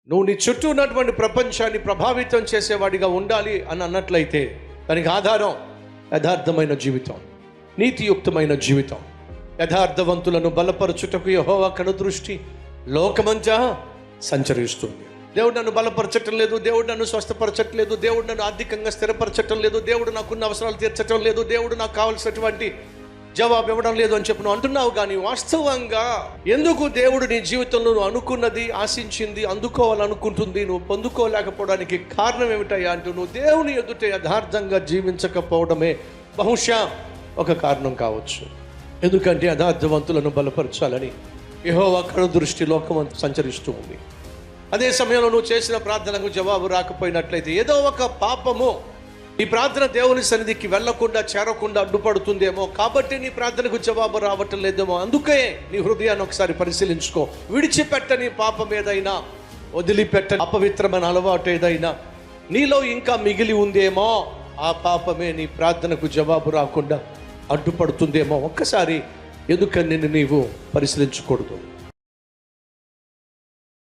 నువ్వు నీ చుట్టూ ఉన్నటువంటి ప్రపంచాన్ని ప్రభావితం చేసేవాడిగా ఉండాలి అని అన్నట్లయితే దానికి ఆధారం యథార్థమైన జీవితం, నీతియుక్తమైన జీవితం. యథార్థవంతులను బలపరచుటకు యెహోవా కనుదృష్టి లోకమంతా సంచరిస్తుంది. దేవుడు నన్ను బలపరచటం లేదు, దేవుడు నన్ను స్వస్థపరచట్లేదు, దేవుడు నన్ను ఆర్థికంగా స్థిరపరచటం లేదు, దేవుడు నాకున్న అవసరాలు తీర్చటం లేదు, దేవుడు నాకు కావాల్సినటువంటి జవాబు ఇవ్వడం లేదు అని చెప్పి నువ్వు అంటున్నావు. కానీ వాస్తవంగా ఎందుకు దేవుడు నీ జీవితంలో నువ్వు అనుకున్నది, ఆశించింది, అందుకోవాలనుకుంటుంది నువ్వు పొందుకోలేకపోవడానికి కారణం ఏమిటయ్యా అంటే నువ్వు దేవుని ఎదుట యథార్థంగా జీవించకపోవడమే బహుశా ఒక కారణం కావచ్చు. ఎందుకంటే యథార్థవంతులను బలపరచాలని యెహోవా కనుదృష్టి లోకమంతా సంచరిస్తూ ఉంది. అదే సమయంలో నువ్వు చేసిన ప్రార్థనకు జవాబు రాకపోయినట్లయితే ఏదో ఒక పాపము నీ ప్రార్థన దేవుని సన్నిధికి వెళ్లకుండా చేరకుండా అడ్డుపడుతుందేమో, కాబట్టి నీ ప్రార్థనకు జవాబు రావటం లేదేమో. అందుకే నీ హృదయాన్ని ఒకసారి పరిశీలించుకో. విడిచిపెట్టని పాపం ఏదైనా, వదిలిపెట్టని అపవిత్రమైన అలవాటు ఏదైనా నీలో ఇంకా మిగిలి ఉందేమో, ఆ పాపమే నీ ప్రార్థనకు జవాబు రాకుండా అడ్డుపడుతుందేమో. ఒక్కసారి ఎందుకని నీవు పరిశీలించకూడదు?